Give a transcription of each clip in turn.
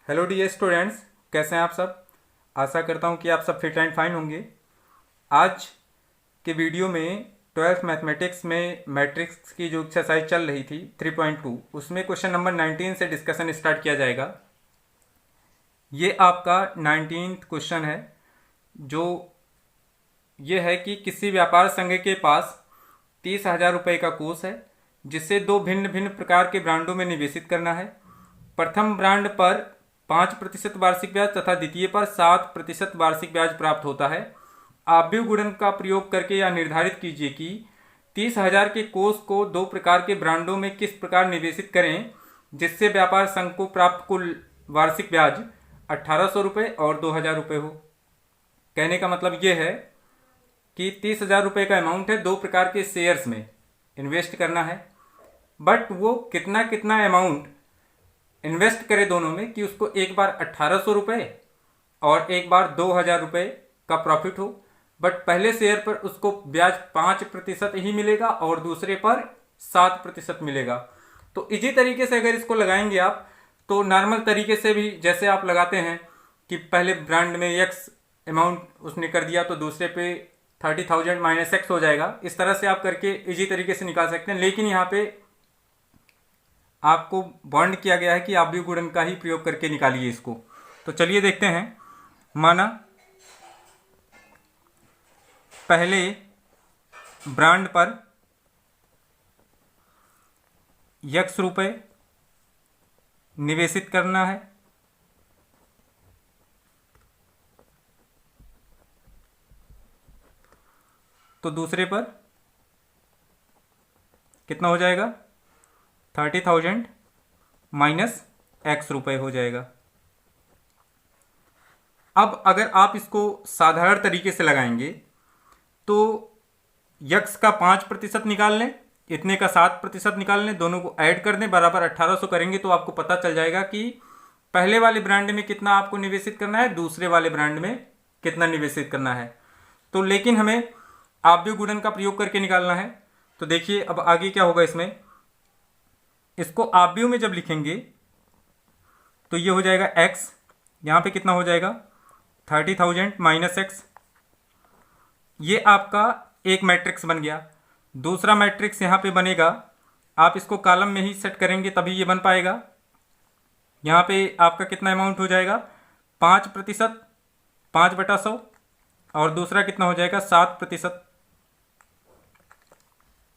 Hello dear students, कैसे हैं आप सब। आशा करता हूं कि आप सब फिट एंड फाइन होंगे। आज के वीडियो में 12th मैथमेटिक्स में मैट्रिक्स की जो एक्सरसाइज चल रही थी 3.2, उसमें क्वेश्चन नंबर 19 से डिस्कशन स्टार्ट किया जाएगा। ये आपका 19th क्वेश्चन है, जो ये है कि किसी व्यापार संघ के पास 30,000 रुपये का कोष है, जिसे दो भिन्न भिन्न प्रकार के ब्रांडों में निवेशित करना है। प्रथम ब्रांड पर 5% वार्षिक ब्याज तथा द्वितीय पर 7% वार्षिक ब्याज प्राप्त होता है। आव्यूह गुणन का प्रयोग करके यह निर्धारित कीजिए कि 30,000 के कोष को दो प्रकार के ब्रांडों में किस प्रकार निवेशित करें जिससे व्यापार संघ को प्राप्त कुल वार्षिक ब्याज 1,800 रुपये और 2,000 रुपये हो। कहने का मतलब ये है कि 30,000 रुपये का अमाउंट है, दो प्रकार के शेयर्स में इन्वेस्ट करना है, बट वो कितना कितना अमाउंट इन्वेस्ट करे दोनों में कि उसको एक बार 1,800 रुपये और एक बार 2,000 रुपये का प्रॉफिट हो। बट पहले शेयर पर उसको ब्याज 5% ही मिलेगा और दूसरे पर 7% मिलेगा। तो इसी तरीके से अगर इसको लगाएंगे आप, तो नॉर्मल तरीके से भी जैसे आप लगाते हैं कि पहले ब्रांड में एक्स अमाउंट उसने कर दिया तो दूसरे पे 30,000 माइनस एक्स हो जाएगा। इस तरह से आप करके इजी तरीके से निकाल सकते हैं, लेकिन यहाँ पे आपको बॉन्ड किया गया है कि आव्यूह गुणन का ही प्रयोग करके निकालिए इसको। तो चलिए देखते हैं। माना पहले ब्रांड पर x रुपये निवेशित करना है, तो दूसरे पर कितना हो जाएगा, 30,000 माइनस एक्स रुपये हो जाएगा। अब अगर आप इसको साधारण तरीके से लगाएंगे तो यक्स का 5% निकाल लें, इतने का 7% निकाल लें, दोनों को ऐड कर दें, बराबर 1,800 करेंगे तो आपको पता चल जाएगा कि पहले वाले ब्रांड में कितना आपको निवेशित करना है, दूसरे वाले ब्रांड में कितना निवेशित करना है। तो लेकिन हमें आव्यूह गुणन का प्रयोग करके निकालना है। तो देखिए अब आगे क्या होगा इसमें। इसको आव्यूह में जब लिखेंगे तो ये हो जाएगा x, यहाँ पे कितना हो जाएगा 30,000 माइनस एक्स। ये आपका एक मैट्रिक्स बन गया। दूसरा मैट्रिक्स यहाँ पे बनेगा, आप इसको कॉलम में ही सेट करेंगे तभी ये बन पाएगा। यहाँ पे आपका कितना अमाउंट हो जाएगा, 5%, 5/100, और दूसरा कितना हो जाएगा 7%।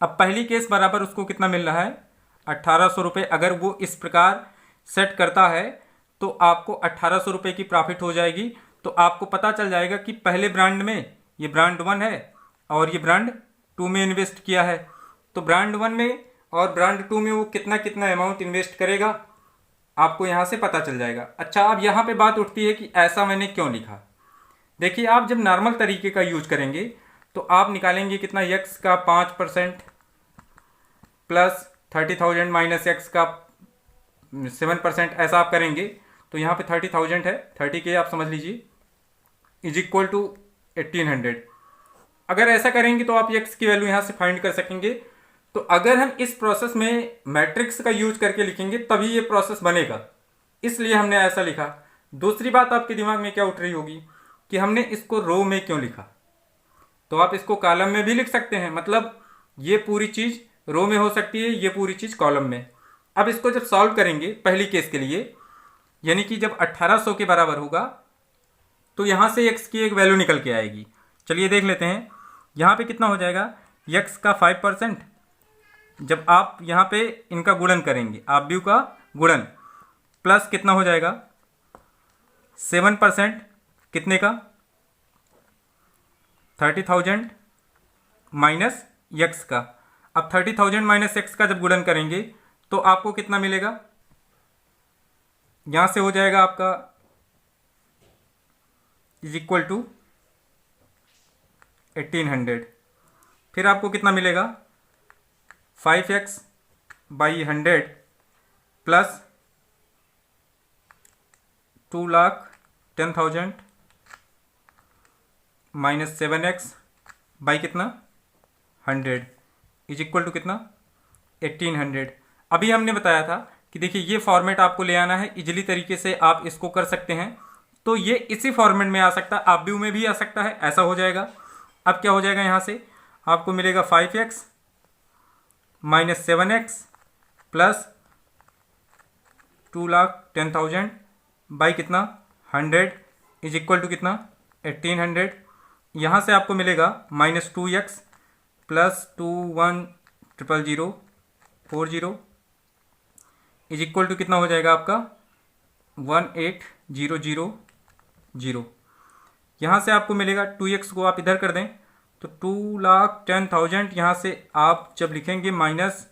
अब पहली केस बराबर उसको कितना मिल रहा है, 1,800 रुपये। अगर वो इस प्रकार सेट करता है तो आपको 1,800 रुपये की प्रॉफिट हो जाएगी। तो आपको पता चल जाएगा कि पहले ब्रांड में ये ब्रांड 1 है और ये ब्रांड 2 में इन्वेस्ट किया है। तो ब्रांड 1 में और ब्रांड 2 में वो कितना कितना अमाउंट इन्वेस्ट करेगा आपको यहाँ से पता चल जाएगा। अच्छा, अब यहाँ पे बात उठती है कि ऐसा मैंने क्यों लिखा। देखिए, आप जब नॉर्मल तरीके का यूज करेंगे तो आप निकालेंगे कितना, यक्स का 5% प्लस 30,000 माइनस एक्स का 7%, ऐसा आप करेंगे। तो यहाँ पे 30,000 है, 30 के आप समझ लीजिए, इज इक्वल टू 1,800। अगर ऐसा करेंगे तो आप एक्स की वैल्यू यहाँ से फाइंड कर सकेंगे। तो अगर हम इस प्रोसेस में मैट्रिक्स का यूज करके लिखेंगे तभी ये प्रोसेस बनेगा, इसलिए हमने ऐसा लिखा। दूसरी बात आपके दिमाग में क्या उठ रही होगी कि हमने इसको रो में क्यों लिखा। तो आप इसको कॉलम में भी लिख सकते हैं, मतलब ये पूरी चीज रो में हो सकती है, ये पूरी चीज कॉलम में। अब इसको जब सॉल्व करेंगे पहली केस के लिए, यानी कि जब 1,800 के बराबर होगा तो यहां से x की एक वैल्यू निकल के आएगी। चलिए देख लेते हैं। यहां पे कितना हो जाएगा, x का 5%। जब आप यहां पे इनका गुणन करेंगे, आव्यूह का गुणन, प्लस कितना हो जाएगा 7%, कितने का 30,000 माइनस x का। अब 30,000 माइनस x का जब गुणन करेंगे तो आपको कितना मिलेगा, यहां से हो जाएगा आपका इज इक्वल टू 1,800। फिर आपको कितना मिलेगा, 5x by 100 plus 2,10,000 minus 7x by कितना 100 इज इक्वल टू कितना 1,800। अभी हमने बताया था कि देखिए ये फॉर्मेट आपको ले आना है, इजीली तरीके से आप इसको कर सकते हैं। तो ये इसी फॉर्मेट में आ सकता है, आप व्यू में भी आ सकता है, ऐसा हो जाएगा। अब क्या हो जाएगा, यहाँ से आपको मिलेगा 5x minus 7x plus 2,10,000 by कितना 100 इज इक्वल टू कितना 1800। यहाँ से आपको मिलेगा minus 2x plus 21,000,40 is equal to कितना हो जाएगा आपका 18,000। यहाँ से आपको मिलेगा 2x को आप इधर कर दें तो 2,10,000, यहाँ से आप जब लिखेंगे माइनस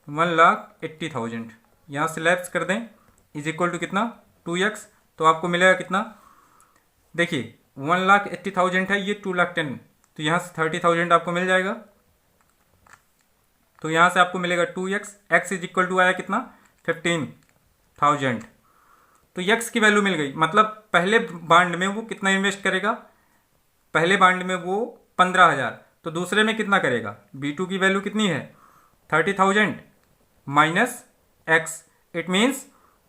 1,80,000, यहाँ से लेफ्ट कर दें इज इक्वल टू कितना 2x, तो आपको मिलेगा कितना, देखिए 1,80,000 है, ये 2,10,000, तो यहाँ से 30,000 आपको मिल जाएगा। तो यहाँ से आपको मिलेगा 2x, x is equal to आया कितना 15,000। तो x की वैल्यू मिल गई, मतलब पहले बांड में वो कितना इन्वेस्ट करेगा, पहले बांड में वो 15,000, तो दूसरे में कितना करेगा, B2 की वैल्यू कितनी है 30,000 minus x, it means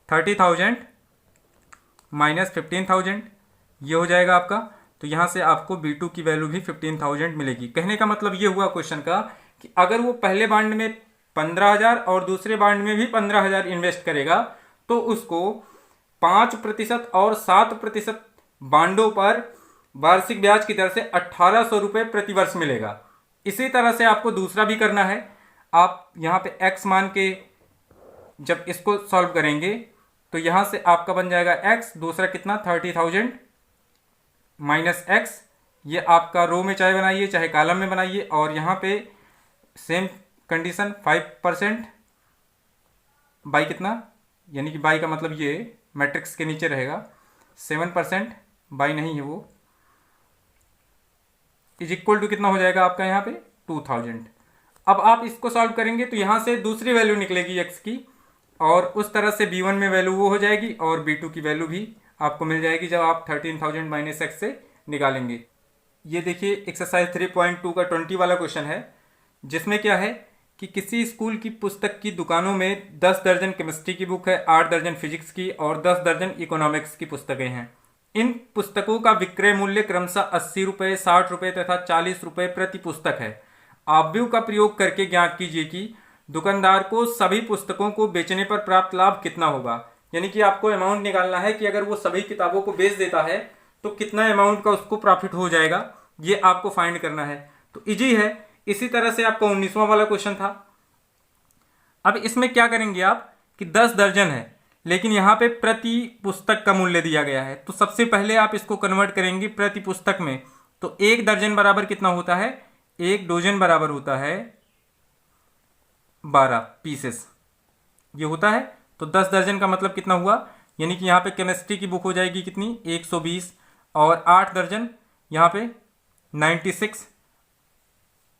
30,000 minus 15,000, ये हो जाएगा आपका। तो यहाँ से आपको B2 की वैल्यू भी 15,000 मिलेगी। कहने का मतलब ये हुआ क्वेश्चन का कि अगर वो पहले बांड में 15,000 और दूसरे बांड में भी 15,000 इन्वेस्ट करेगा तो उसको 5% और 7% बांडों पर वार्षिक ब्याज की दर से 1,800 रुपये प्रतिवर्ष मिलेगा। इसी तरह से आपको दूसरा भी करना है। आप यहाँ पे x मान के जब इसको सॉल्व करेंगे तो यहाँ से आपका बन जाएगा x, दूसरा कितना 30,000 माइनस x, ये आपका रो में चाहे बनाइए चाहे कॉलम में बनाइए, और यहाँ पे सेम कंडीशन 5% बाई कितना, यानी कि बाई का मतलब ये मैट्रिक्स के नीचे रहेगा 7%, बाई नहीं है वो, इज इक्वल टू कितना हो जाएगा आपका यहाँ पे 2,000। अब आप इसको सॉल्व करेंगे तो यहाँ से दूसरी वैल्यू निकलेगी x की, और उस तरह से B1 में वैल्यू वो हो जाएगी और B2 की वैल्यू भी आपको मिल जाएगी जब आप 13,000 माइनस x से निकालेंगे। ये देखिए एक्सरसाइज 3.2 का 20 वाला क्वेश्चन है, जिसमें क्या है कि किसी स्कूल की पुस्तक की दुकानों में 10 दर्जन केमिस्ट्री की बुक है, 8 दर्जन फिजिक्स की और 10 दर्जन इकोनॉमिक्स की पुस्तकें हैं। इन पुस्तकों का विक्रय मूल्य क्रमशः 80 रुपये, 60 रुपये तथा 40 रुपये प्रति पुस्तक है। आव्यूह का प्रयोग करके ज्ञात कीजिए कि दुकानदार को सभी पुस्तकों को बेचने पर प्राप्त लाभ कितना होगा। यानी कि आपको अमाउंट निकालना है कि अगर वो सभी किताबों को बेच देता है तो कितना अमाउंट का उसको प्रॉफिट हो जाएगा, ये आपको फाइंड करना है। तो इजी है। इसी तरह से आपका 19वां वाला क्वेश्चन था। अब इसमें क्या करेंगे आप कि 10 दर्जन है लेकिन यहाँ पे प्रति पुस्तक का मूल्य दिया गया है, तो सबसे पहले आप इसको कन्वर्ट करेंगे प्रति पुस्तक में। तो 1 दर्जन बराबर कितना होता है, 1 डोजन बराबर होता है 12 पीसेस, ये होता है। तो 10 दर्जन का मतलब कितना हुआ, यानी कि यहाँ पे केमिस्ट्री की बुक हो जाएगी कितनी 120, और 8 दर्जन यहाँ पे 96,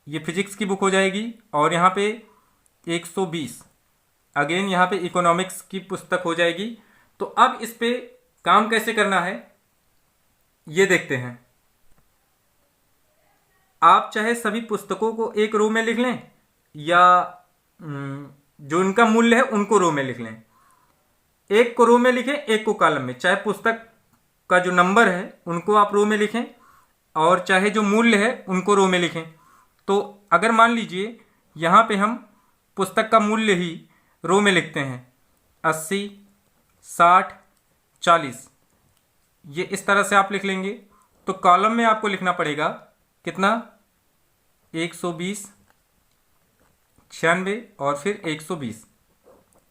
ये फिजिक्स की बुक हो जाएगी, और यहाँ पे 120 अगेन यहाँ पे इकोनॉमिक्स की पुस्तक हो जाएगी। तो अब इस पे काम कैसे करना है ये देखते हैं। आप चाहे सभी पुस्तकों को एक रो में लिख लें या जो उनका मूल्य है उनको रो में लिख लें। एक को रो में लिखें, एक को कॉलम में। चाहे पुस्तक का जो नंबर है उनको आप रो में लिखें और चाहे जो मूल्य है उनको रो में लिखें। तो अगर मान लीजिए यहाँ पे हम पुस्तक का मूल्य ही रो में लिखते हैं 80, 60, 40, ये इस तरह से आप लिख लेंगे। तो कॉलम में आपको लिखना पड़ेगा कितना 120, 96 और फिर 120,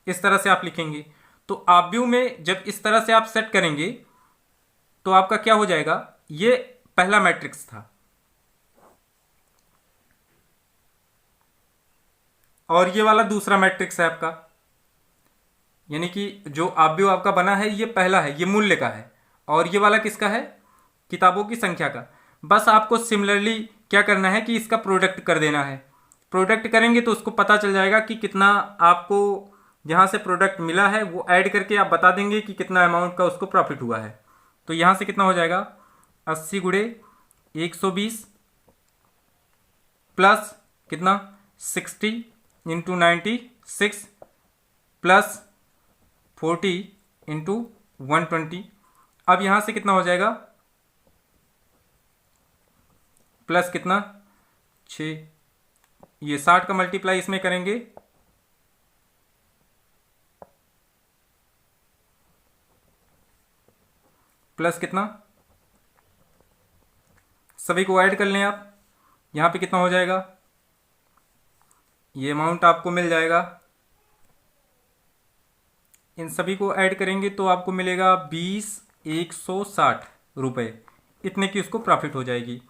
इस तरह से आप लिखेंगे। तो आव्यूह में जब इस तरह से आप सेट करेंगे तो आपका क्या हो जाएगा, ये पहला मैट्रिक्स था और ये वाला दूसरा मैट्रिक्स है आपका, यानी कि जो आव्यूह आपका बना है ये पहला है, ये मूल्य का है, और ये वाला किसका है, किताबों की संख्या का। बस आपको सिमिलरली क्या करना है कि इसका प्रोडक्ट कर देना है। प्रोडक्ट करेंगे तो उसको पता चल जाएगा कि कितना आपको यहाँ से प्रोडक्ट मिला है, वो ऐड करके आप बता देंगे कि कितना अमाउंट का उसको प्रॉफिट हुआ है। तो यहाँ से कितना हो जाएगा 80 गुणे 120 प्लस कितना 60 इंटू 96 प्लस 40 इंटू 120। अब यहाँ से कितना हो जाएगा, प्लस कितना 6, ये 60 का मल्टीप्लाई इसमें करेंगे, प्लस कितना, सभी को ऐड कर लें आप, यहाँ पे कितना हो जाएगा, ये अमाउंट आपको मिल जाएगा। इन सभी को ऐड करेंगे तो आपको मिलेगा 20,160 रुपये, इतने की उसको प्रॉफिट हो जाएगी।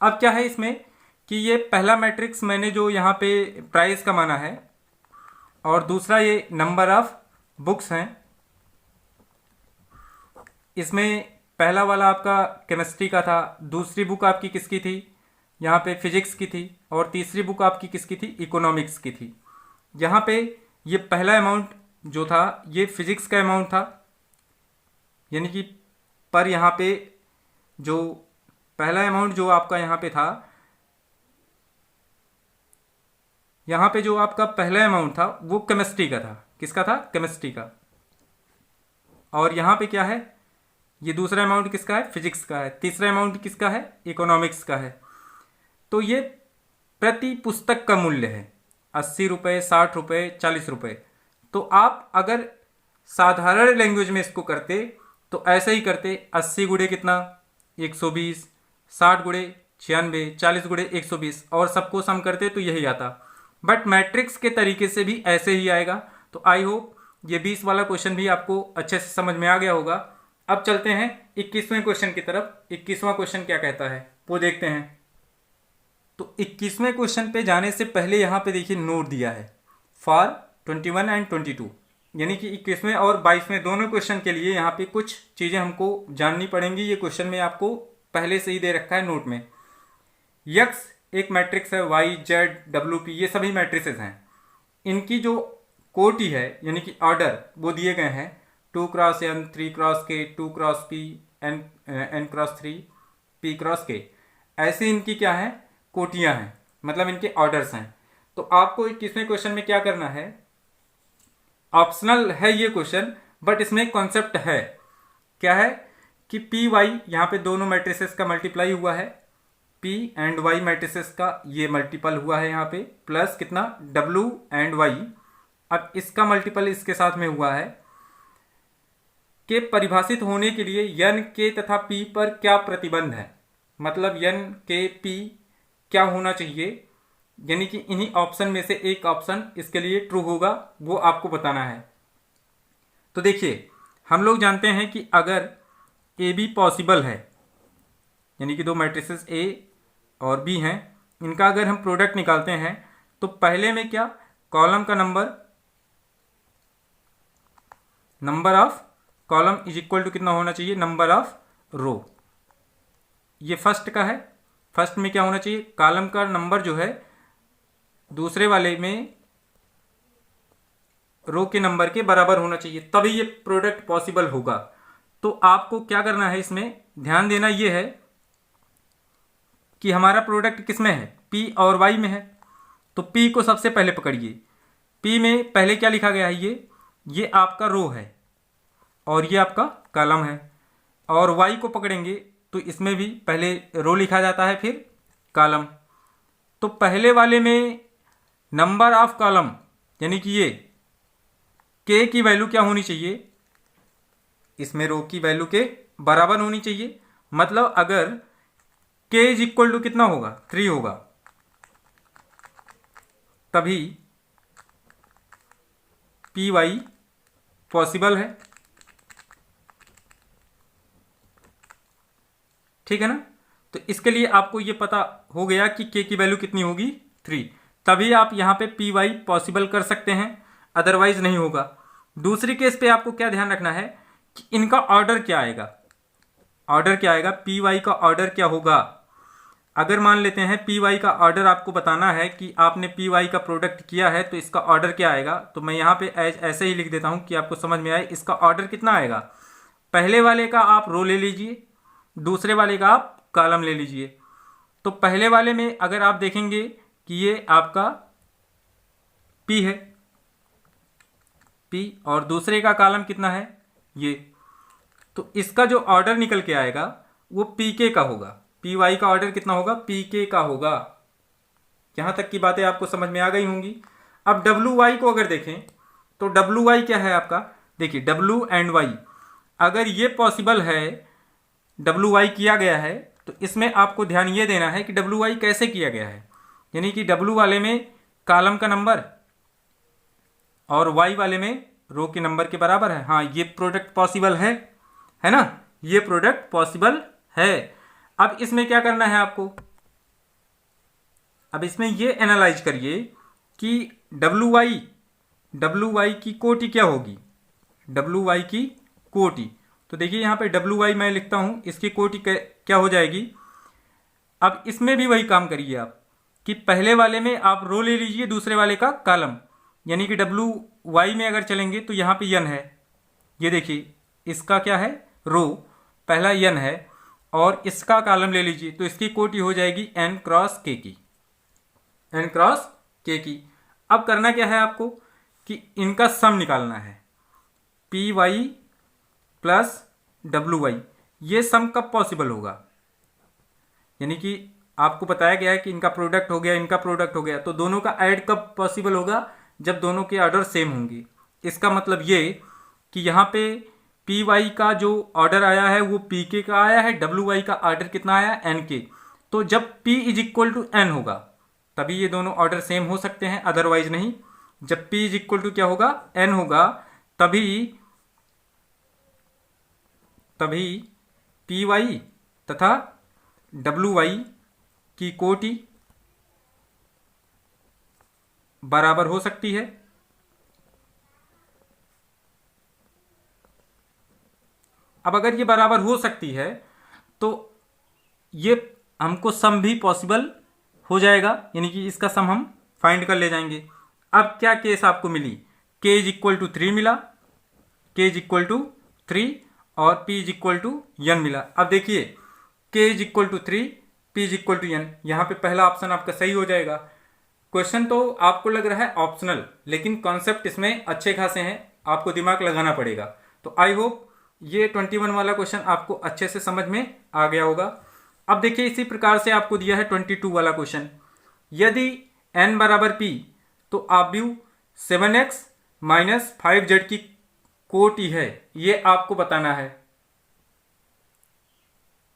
अब क्या है इसमें कि ये पहला मैट्रिक्स मैंने जो यहाँ पे प्राइस का माना है, और दूसरा ये नंबर ऑफ बुक्स हैं। इसमें पहला वाला आपका केमिस्ट्री का था, दूसरी बुक आपकी किसकी थी, यहाँ पे फिजिक्स की थी, और तीसरी बुक आपकी किसकी थी, इकोनॉमिक्स की थी। यहाँ पे ये पहला अमाउंट जो था ये फिजिक्स का अमाउंट था, यानी कि पर यहाँ पे जो पहला अमाउंट जो आपका यहाँ पे था, यहाँ पे जो आपका पहला अमाउंट था वो केमिस्ट्री का था। किसका था, केमिस्ट्री का। और यहाँ पे क्या है, ये दूसरा अमाउंट किसका है, फिजिक्स का है। तीसरा अमाउंट किसका है, इकोनॉमिक्स का है। तो ये प्रति पुस्तक का मूल्य है 80 रुपये, 60 रुपये, 40 रुपये। तो आप अगर साधारण लैंग्वेज में इसको करते तो ऐसे ही करते, 80 गुणे कितना 120, 60 गुणे 96, 40 गुणे 120, और सबको सम करते तो यही आता। बट मैट्रिक्स के तरीके से भी ऐसे ही आएगा। तो आई होप ये 20 वाला क्वेश्चन भी आपको अच्छे से समझ में आ गया होगा। अब चलते हैं 21वें क्वेश्चन की तरफ। 21वां क्वेश्चन क्या कहता है वो देखते हैं। तो 21वें क्वेश्चन पे जाने से पहले यहाँ पे देखिए नोट दिया है फॉर 21 एंड 22, यानी कि 21वें और 22वें दोनों क्वेश्चन के लिए यहाँ पे कुछ चीज़ें हमको जाननी पड़ेंगी। ये क्वेश्चन में आपको पहले से ही दे रखा है नोट में। यक्स एक मैट्रिक्स है, वाई, जेड, डब्ल्यू, पी, ये सभी मैट्रिसेस हैं। इनकी जो कोटि है यानी कि ऑर्डर वो दिए गए हैं 2 cross n, 3 cross k, 2 cross p, n cross 3, p cross k। ऐसे इनकी क्या है, कोटियां हैं, मतलब इनके ऑर्डर्स हैं। तो आपको 21वें क्वेश्चन में क्या करना है, ऑप्शनल है ये क्वेश्चन, बट इसमें एक कॉन्सेप्ट है। क्या है कि पी वाई यहाँ पे दोनों मैट्रिसेस का मल्टीप्लाई हुआ है, पी एंड वाई मैट्रिसेस का ये मल्टीपल हुआ है यहाँ पे, प्लस कितना डब्ल्यू एंड वाई, अब इसका मल्टीपल इसके साथ में हुआ है। के परिभाषित होने के लिए यन के तथा पी पर क्या प्रतिबंध है, मतलब यन के पी क्या होना चाहिए, यानी कि इन्हीं ऑप्शन में से एक ऑप्शन इसके लिए ट्रू होगा, वो आपको बताना है। तो देखिए हम लोग जानते हैं कि अगर ए बी पॉसिबल है, यानी कि दो मैट्रिसेस ए और बी हैं, इनका अगर हम प्रोडक्ट निकालते हैं तो पहले में क्या, कॉलम का number of column is equal to कितना होना चाहिए, नंबर ऑफ रो। ये फर्स्ट का है, फर्स्ट में क्या होना चाहिए, कॉलम का नंबर जो है दूसरे वाले में रो के नंबर के बराबर होना चाहिए, तभी ये प्रोडक्ट पॉसिबल होगा। तो आपको क्या करना है, इसमें ध्यान देना ये है कि हमारा प्रोडक्ट किस में है, पी और वाई में है। तो पी को सबसे पहले पकड़िए। पी में पहले क्या लिखा गया है, ये आपका रो है और ये आपका कॉलम है। और वाई को पकड़ेंगे तो इसमें भी पहले रो लिखा जाता है फिर कॉलम। तो पहले वाले में नंबर ऑफ कॉलम यानी कि ये के की वैल्यू क्या होनी चाहिए, इसमें रो की वैल्यू के बराबर होनी चाहिए। मतलब अगर के इज इक्वल टू कितना होगा, 3 होगा, तभी पी वाई पॉसिबल है। ठीक है ना। तो इसके लिए आपको ये पता हो गया कि के की वैल्यू कितनी होगी, 3, तभी आप यहां पे पी वाई पॉसिबल कर सकते हैं, अदरवाइज नहीं होगा। दूसरी केस पे आपको क्या ध्यान रखना है कि इनका ऑर्डर क्या आएगा, ऑर्डर क्या आएगा, पी वाई का ऑर्डर क्या होगा। अगर मान लेते हैं पी वाई का ऑर्डर आपको बताना है कि आपने पी वाई का प्रोडक्ट किया है तो इसका ऑर्डर क्या आएगा, तो मैं यहाँ पे ऐसे ही लिख देता हूँ कि आपको समझ में आए। इसका ऑर्डर कितना आएगा, पहले वाले का आप रो ले लीजिए, दूसरे वाले का आप कॉलम ले लीजिए। तो पहले वाले में अगर आप देखेंगे कि ये आपका पी है, P और दूसरे का कॉलम कितना है ये, तो इसका जो ऑर्डर निकल के आएगा वो PK का होगा। PY का ऑर्डर कितना होगा, PK का होगा। यहां तक की बातें आपको समझ में आ गई होंगी। अब WY को अगर देखें तो WY क्या है आपका, देखिए W एंड Y, अगर ये पॉसिबल है, WY किया गया है, तो इसमें आपको ध्यान ये देना है कि WY कैसे किया गया है, यानी कि W वाले में कॉलम का नंबर और Y वाले में रो के नंबर के बराबर है। हाँ, ये प्रोडक्ट पॉसिबल है ना, ये प्रोडक्ट पॉसिबल है। अब इसमें क्या करना है आपको, अब इसमें ये एनालाइज करिए कि WY की कोटि क्या होगी, WY की कोटि। तो देखिए यहाँ पे WY मैं लिखता हूं, इसकी कोटि क्या हो जाएगी। अब इसमें भी वही काम करिए आप कि पहले वाले में आप रो ले लीजिए, दूसरे वाले का कॉलम, यानी कि WY में अगर चलेंगे तो यहाँ पे n है, ये देखिए इसका क्या है, रो, पहला n है, और इसका कॉलम ले लीजिए तो इसकी कोटि हो जाएगी n क्रॉस k की, n क्रॉस k की। अब करना क्या है आपको कि इनका सम निकालना है, PY प्लस WY। ये सम कब पॉसिबल होगा, यानी कि आपको बताया गया है कि इनका प्रोडक्ट हो गया, इनका प्रोडक्ट हो गया, तो दोनों का ऐड कब पॉसिबल होगा, जब दोनों के ऑर्डर सेम होंगे। इसका मतलब ये कि यहाँ पे PY का जो ऑर्डर आया है वो PK का आया है, WY का ऑर्डर कितना आया, NK। तो जब P is equal to N होगा तभी ये दोनों ऑर्डर सेम हो सकते हैं, अदरवाइज नहीं। जब P इज इक्वल टू क्या होगा, N होगा, तभी PY तथा WY की कोटि बराबर हो सकती है। अब अगर ये बराबर हो सकती है तो ये हमको सम भी पॉसिबल हो जाएगा, यानी कि इसका सम हम फाइंड कर ले जाएंगे। अब क्या केस आपको मिली, k इज इक्वल टू 3 मिला, k इज इक्वल टू 3 और p is equal to n मिला। अब देखिए k is equal to 3, p is equal to n, यहाँ पे पहला ऑप्शन आपका सही हो जाएगा। क्वेश्चन तो आपको लग रहा है ऑप्शनल, लेकिन कॉन्सेप्ट इसमें अच्छे खासे हैं, आपको दिमाग लगाना पड़ेगा। तो आई होप ये 21 वाला क्वेश्चन आपको अच्छे से समझ में आ गया होगा। अब देखिए इसी प्रकार से आपको दिया है 22 वाला क्वेश्चन, यदि n बराबर p तो आव्यूह 7x माइनस 5z की कोटि है, ये आपको बताना है।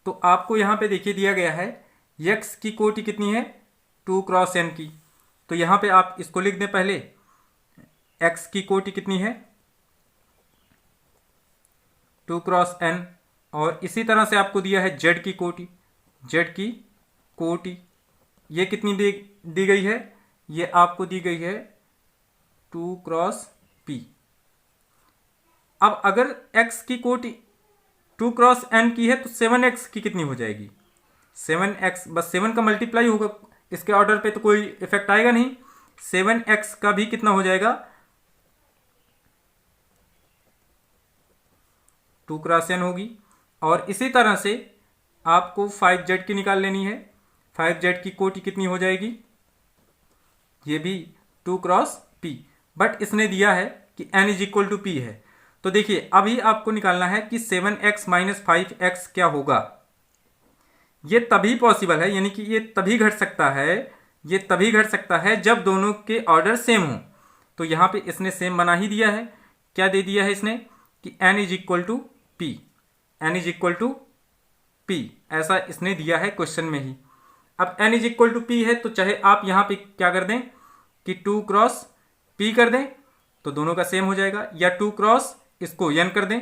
तो आपको यहां पे देखिए दिया गया है x की कोटि कितनी है, 2 क्रॉस n की, तो यहां पे आप इसको लिख दें पहले, x की कोटि कितनी है 2 क्रॉस n, और इसी तरह से आपको दिया है z की कोटि, ये कितनी दी गई है, ये आपको दी गई है 2 क्रॉस p। अब अगर x की कोटि 2 क्रॉस n की है तो 7x की कितनी हो जाएगी, 7x, बस 7 का मल्टीप्लाई होगा, इसके ऑर्डर पे तो कोई इफेक्ट आएगा नहीं। 7x का भी कितना हो जाएगा, 2 क्रॉस n होगी। और इसी तरह से आपको 5z की निकाल लेनी है, 5z की कोटि कितनी हो जाएगी, ये भी 2 क्रॉस p, बट इसने दिया है कि n is equal to p है। तो देखिए अभी आपको निकालना है कि 7x माइनस 5x क्या होगा। ये तभी पॉसिबल है, यानी कि ये तभी घट सकता है जब दोनों के ऑर्डर सेम हो। तो यहाँ पे इसने सेम बना ही दिया है, क्या दे दिया है इसने कि n is equal to p, ऐसा इसने दिया है क्वेश्चन में ही। अब n is equal to p है तो चाहे आप यहाँ पे क्या कर दें कि 2 क्रॉस p कर दें तो दोनों का सेम हो जाएगा, या 2 क्रॉस इसको n कर दें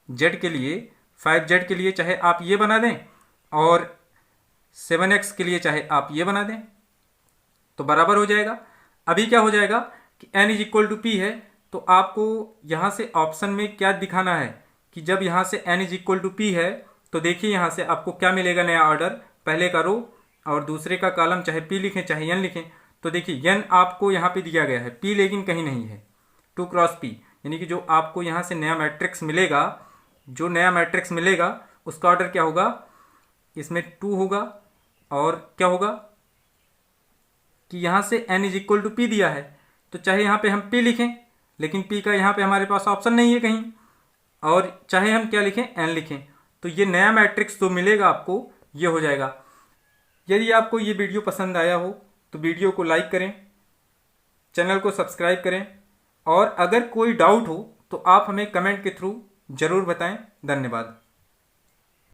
z के लिए, 5z के लिए चाहे आप ये बना दें और 7x के लिए चाहे आप ये बना दें, तो बराबर हो जाएगा। अभी क्या हो जाएगा कि n is equal to p है, तो आपको यहाँ से ऑप्शन में क्या दिखाना है कि जब यहाँ से n is equal to p है तो देखिए यहाँ से आपको क्या मिलेगा, नया ऑर्डर, पहले का रो और दूसरे का कॉलम, चाहे p लिखें चाहे n लिखें। तो देखिए n आपको यहाँ पे दिया गया है, p लेकिन कहीं नहीं है, 2 क्रॉस p, यानी कि जो आपको यहाँ से नया मैट्रिक्स मिलेगा, उसका ऑर्डर क्या होगा, इसमें 2 होगा, और क्या होगा कि यहाँ से n is equal to p दिया है तो चाहे यहाँ पे हम p लिखें, लेकिन पी का यहाँ पे हमारे पास ऑप्शन नहीं है कहीं, और चाहे हम क्या लिखें, एन लिखें, तो ये नया मैट्रिक्स जो मिलेगा आपको ये हो जाएगा। यदि आपको ये वीडियो पसंद आया हो तो वीडियो को लाइक करें, चैनल को सब्सक्राइब करें, और अगर कोई डाउट हो तो आप हमें कमेंट के थ्रू ज़रूर बताएं। धन्यवाद।